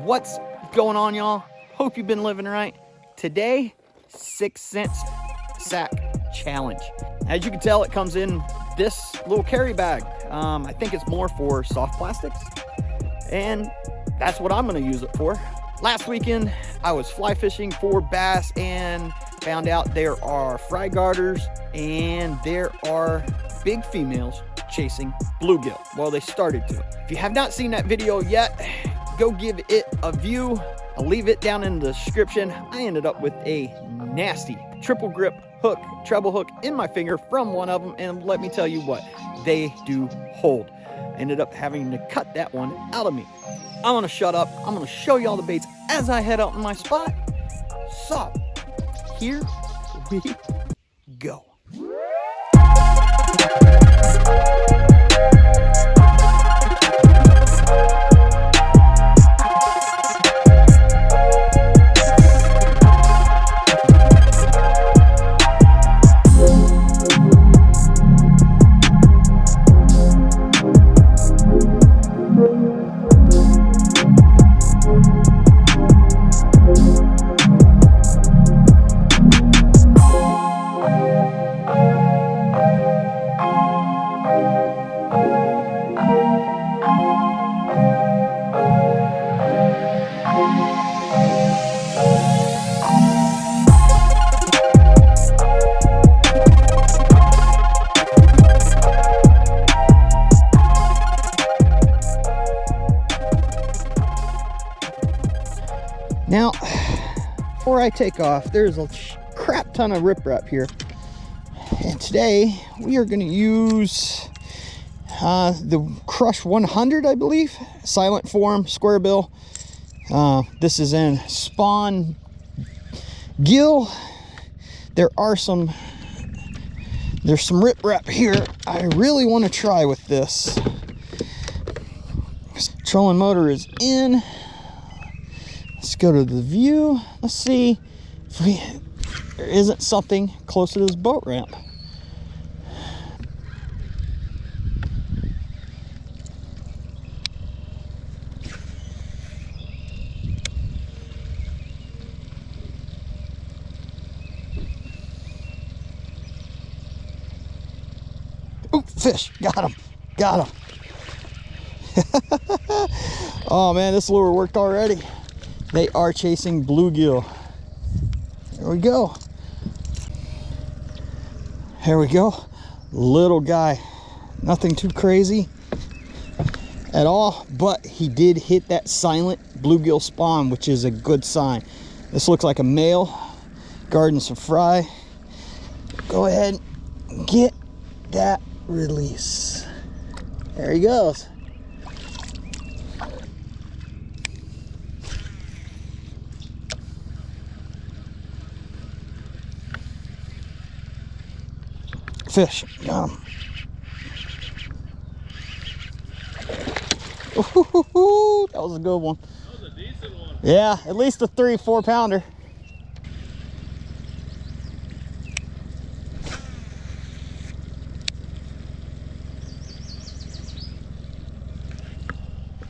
What's going on, y'all? Hope you've been living right. Today, 6-cent sack challenge. As you can tell, it comes in this little carry bag. I think it's more for soft plastics, and that's what I'm gonna use it for. Last weekend, I was fly fishing for bass and found out there are fry garters and there are big females chasing bluegill. Well, they started to. If you have not seen that video yet, go give it a view. I'll leave it down in the description. I ended up with a nasty triple grip hook, treble hook in my finger from one of them, and let me tell you what, they do hold. Ended up having to cut that one out of me. I'm gonna shut up. I'm gonna show you all the baits as I head out in my spot. So, here we go. Now, before I take off, there's a crap ton of riprap here. And today we are going to use the Crush 100, I believe. Silent form, square bill. This is in spawn gill. There's some riprap here I really want to try with this. Trolling motor is in. Let's go to the view. Let's see if there isn't something close to this boat ramp. Oh, fish, got him, got him. Oh man, this lure worked already. They are chasing bluegill. There we go. Here we go. Little guy. Nothing too crazy at all, but he did hit that silent bluegill spawn, which is a good sign. This looks like a male guarding some fry. Go ahead and get that release. There he goes. Fish, got him. Ooh, that was a good one. That was a decent one. Yeah, at least a 3-4 pounder.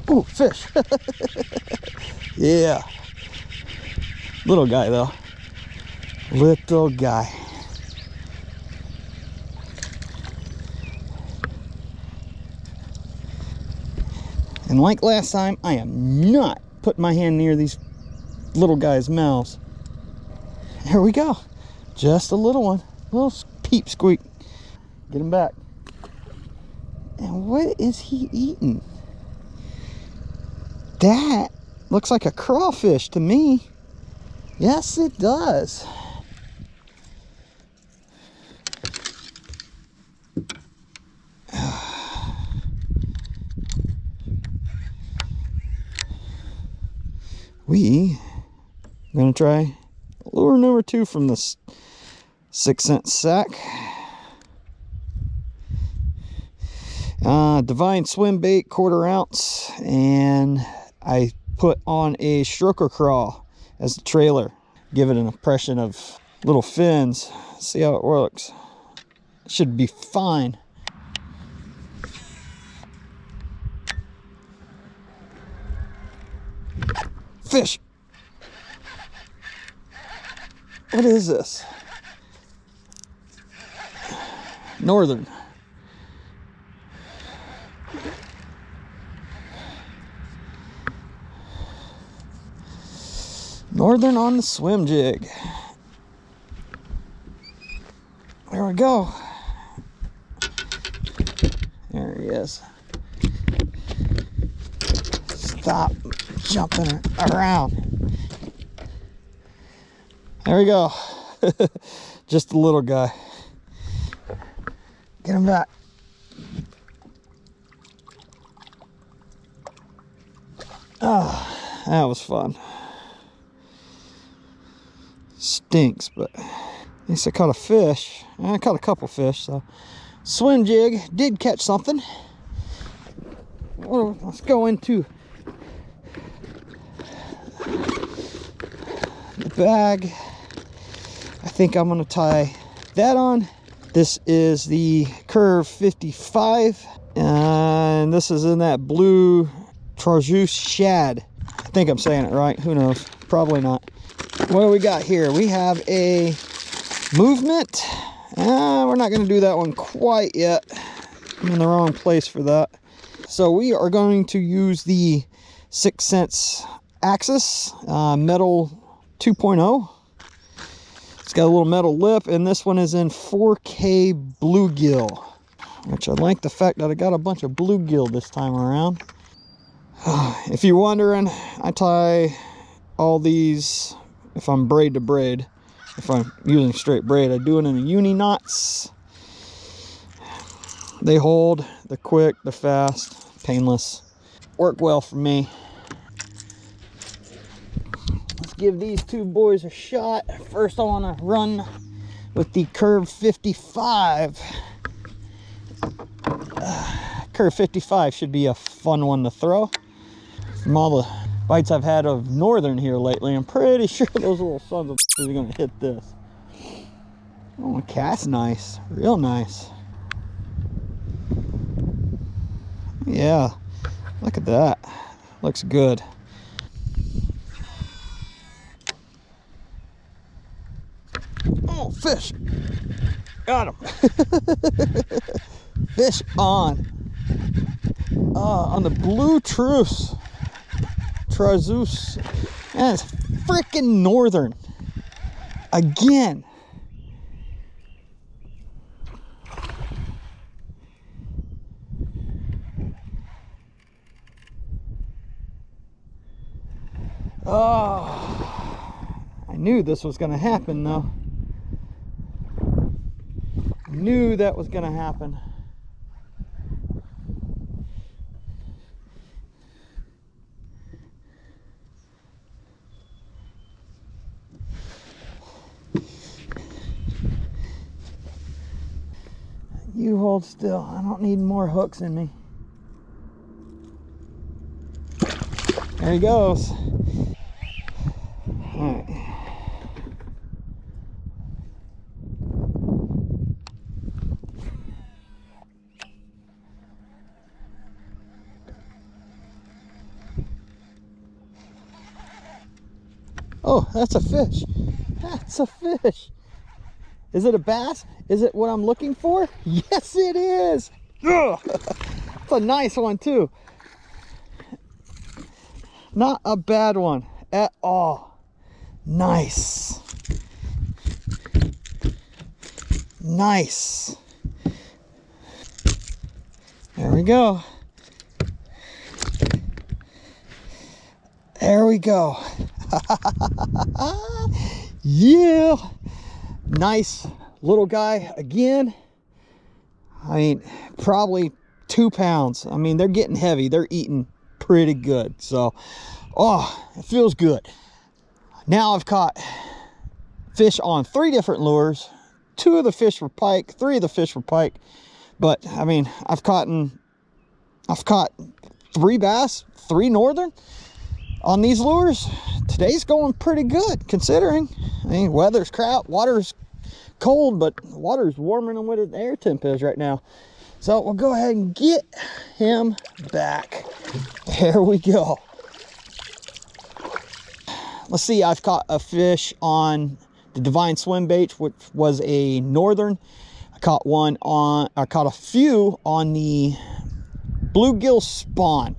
Ooh, fish. Yeah. Little guy though. Little guy. And like last time, I am not putting my hand near these little guys' mouths. Here we go. Just a little one. A little peep squeak. Get him back. And what is he eating? That looks like a crawfish to me. Yes, it does. We are going to try lure number 2 from this 6-cent sack. Divine swim bait, 1/4 ounce, and I put on a stroker crawl as the trailer. Give it an impression of little fins. See how it works. Should be fine. fish. What is this? Northern. Northern on the swim jig. There we go. There he is. Stop jumping around. There we go. Just a little guy. Get him back. Oh, that was fun. Stinks, but at least I caught a fish. I caught a couple fish, so swim jig did catch something. Well, let's go into the bag. I think I'm going to tie that on. This is the Curve 55, and this is in that blue Chartreuse shad. I think I'm saying it right. Who knows? Probably not. What do we got here? We have a movement. We're not going to do that one quite yet. I'm in the wrong place for that. So we are going to use the 6 Sense Axis metal 2.0. It's got a little metal lip, and this one is in 4K bluegill, which I like the fact that I got a bunch of bluegill this time around. If you're wondering, I tie all these, if I'm braid to braid, if I'm using straight braid, I do it in the uni knots. They hold, they're quick, they're fast, painless, work well for me. Let's give these two boys a shot. First I want to run with the Curve 55. Curve 55 should be a fun one to throw. From all the bites I've had of Northern here lately, I'm pretty sure those little sons of are going to hit this. Oh, cast nice, real nice. Yeah, look at that. Looks good. Oh, fish. Got him. Fish on. On the blue Chartreuse. And it's freaking Northern. Again. Oh, I knew this was going to happen though. Knew that was going to happen. You hold still. I don't need more hooks in me. There he goes. All right. Oh, that's a fish. That's a fish. Is it a bass? Is it what I'm looking for? Yes, it is. Ugh. It's a nice one too. Not a bad one at all. Nice. Nice. There we go. There we go. Yeah. Nice little guy again. I mean, probably 2 pounds. I mean, they're getting heavy. They're eating pretty good. So, oh, it feels good. Now I've caught fish on 3 different lures. 2 of the fish were pike, 3 of the fish were pike. But I mean, I've caught 3 bass, 3 Northern on these lures. Today's going pretty good considering. I mean, weather's crap, water's cold, but the water's warmer than what the air temp is right now. So we'll go ahead and get him back. There we go. let's see, I've caught a fish on the Divine Swim Bait, which was a northern. I caught a few on the bluegill spawn,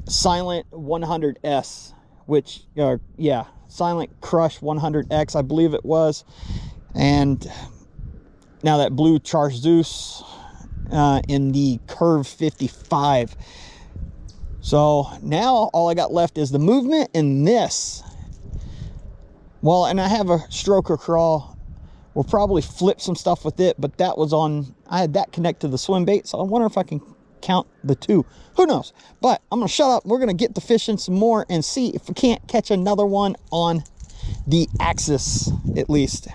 Silent 100S, which, yeah, Silent Crush 100X, I believe it was. And now that blue Charzeus in the Curve 55. So now all I got left is the movement and this. Well, and I have a stroker crawl. We'll probably flip some stuff with it, but that was on, I had that connected to the swim bait, so I wonder if I can count the two. Who knows? But I'm gonna shut up. We're gonna get to fishing some more and see if we can't catch another one on the axis, at least.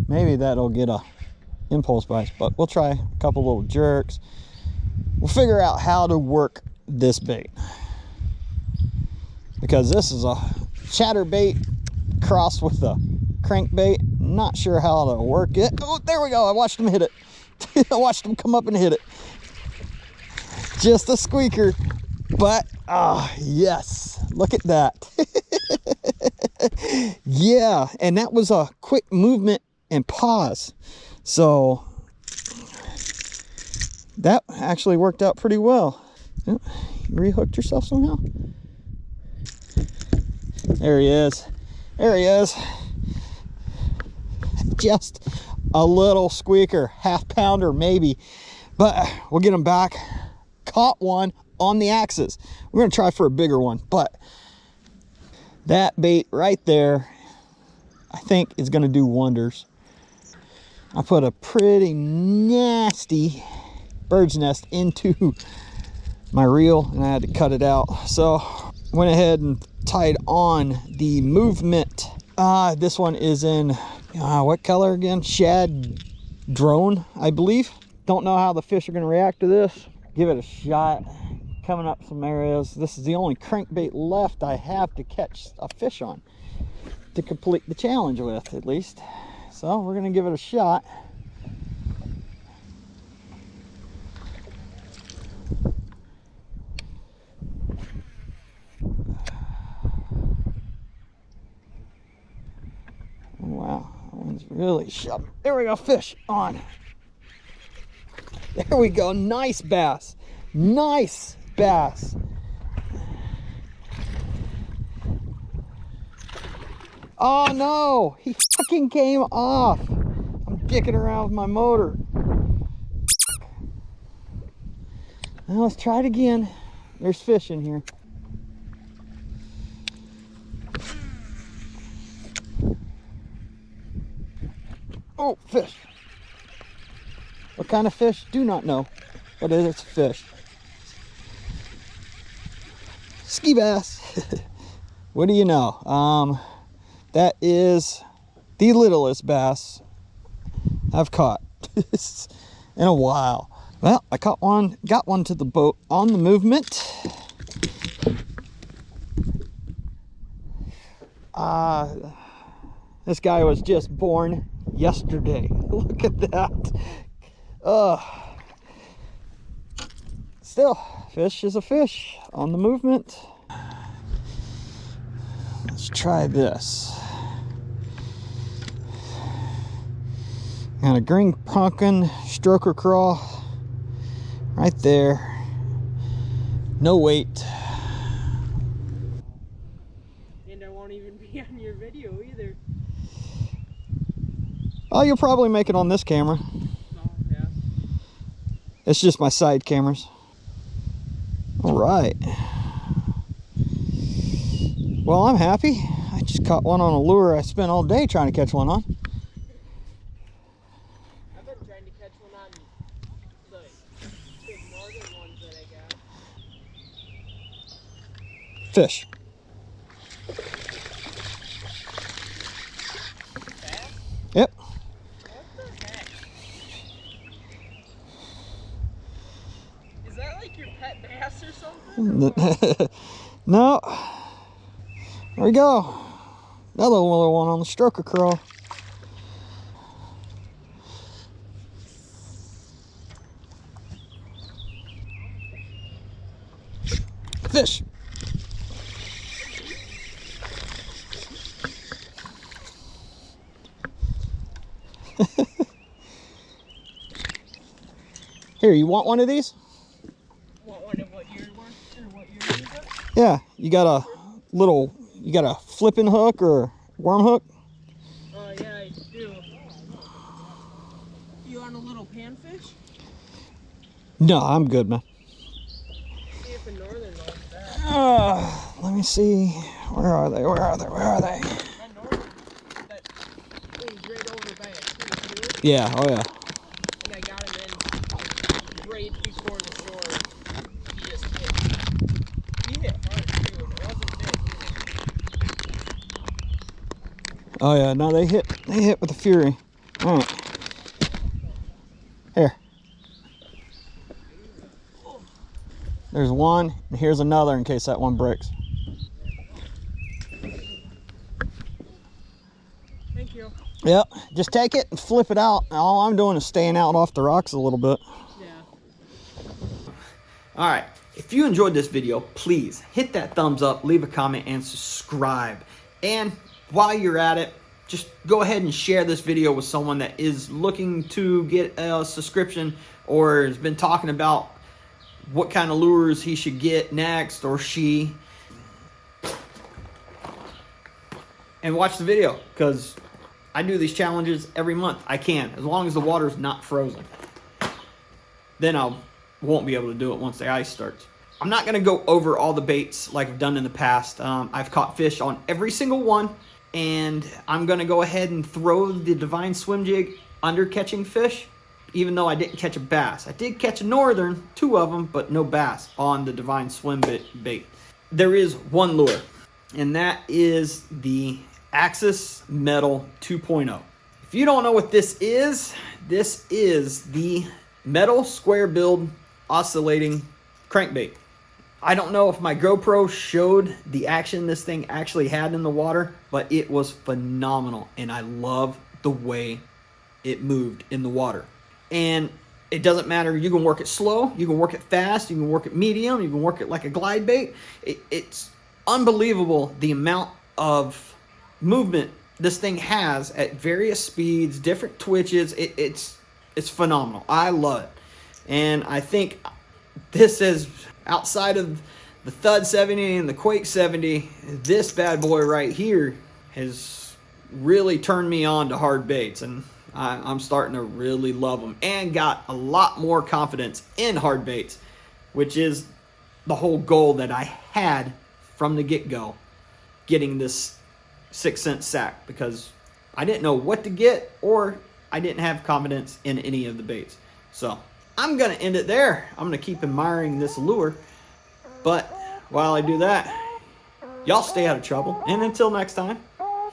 Maybe that'll get a impulse bites, but we'll try a couple little jerks. We'll figure out how to work this bait, because this is a chatterbait crossed with a crankbait. Not sure how to work it. Oh, there we go. I watched him hit it. I watched him come up and hit it. Just a squeaker, but yes, look at that. Yeah, and that was a quick movement and pause, so that actually worked out pretty well. Oh, you rehooked yourself somehow. There he is. There he is. Just a little squeaker, half pounder maybe, but we'll get him back. Caught one on the axis. We're gonna try for a bigger one, but that bait right there, I think, is gonna do wonders. I put a pretty nasty bird's nest into my reel and I had to cut it out, so went ahead and tied on the movement. This one is in what color again? Shad Drone, I believe. Don't know how the fish are going to react to this. Give it a shot. Coming up some areas. This is the only crankbait left I have to catch a fish on to complete the challenge with, at least. So we're going to give it a shot. Wow, that one's really shoving. There we go, fish on. There we go, nice bass. Nice bass. Oh no, he fucking came off. I'm dicking around with my motor. Now let's try it again. There's fish in here. Oh, fish. What kind of fish? Do not know. But it's a fish. Ski bass. What do you know? That is the littlest bass I've caught in a while. Well, I caught one, got one to the boat on the movement. This guy was just born yesterday. Look at that. Still, fish is a fish on the movement. Let's try this. Got a green pumpkin stroker crawl right there. No weight. And I won't even be on your video either. Oh, you'll probably make it on this camera. Oh, yeah. It's just my side cameras. All right. Well, I'm happy. I just caught one on a lure I spent all day trying to catch one on. I've been trying to catch one on the big northern ones that I got. Fish. Bass? Yep. What the heck? Is that like your pet bass or something? No. There we go. Another little one on the stroker crawl. Fish. Here, you want one of these? Want one of what you're worth or what you're using? Yeah, you got a flipping hook or worm hook? Yeah, I do. You want a little panfish? No, I'm good, man. See if a northern likes that. Let me see. Where are they? Where are they? Where are they? That northern, that thing's right over by a tree, too. Yeah, oh yeah. And I got him in right before the storm. He just hit. He hit hard, too, and it wasn't big. Oh yeah, no, they hit with the fury. All right. Here. There's one, and here's another in case that one breaks. Thank you. Yep, just take it and flip it out. All I'm doing is staying out off the rocks a little bit. Yeah. All right, if you enjoyed this video, please hit that thumbs up, leave a comment, and subscribe. And while you're at it, just go ahead and share this video with someone that is looking to get a subscription or has been talking about what kind of lures he should get next, or she. And watch the video, because I do these challenges every month. I can, as long as the water's not frozen. Then I won't be able to do it once the ice starts. I'm not going to go over all the baits like I've done in the past. I've caught fish on every single one, and I'm going to go ahead and throw the Divine Swim Jig under catching fish, even though I didn't catch a bass. I did catch a northern, 2 of them, but no bass on the Divine Swim bait. There is one lure, and that is the Axis Metal 2.0. If you don't know what this is the metal square build oscillating crankbait. I don't know if my GoPro showed the action this thing actually had in the water, but it was phenomenal, and I love the way it moved in the water. And it doesn't matter, you can work it slow, you can work it fast, you can work it medium, you can work it like a glide bait. It's unbelievable the amount of movement this thing has at various speeds, different twitches. It's phenomenal. I love it. And I think this is, outside of the Thud 70 and the Quake 70, this bad boy right here has really turned me on to hard baits, and I'm starting to really love them and got a lot more confidence in hard baits, which is the whole goal that I had from the get-go, getting this 6 cent sack, because I didn't know what to get, or I didn't have confidence in any of the baits. So I'm going to end it there. I'm going to keep admiring this lure, but while I do that, y'all stay out of trouble, and until next time,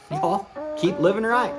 y'all keep living right.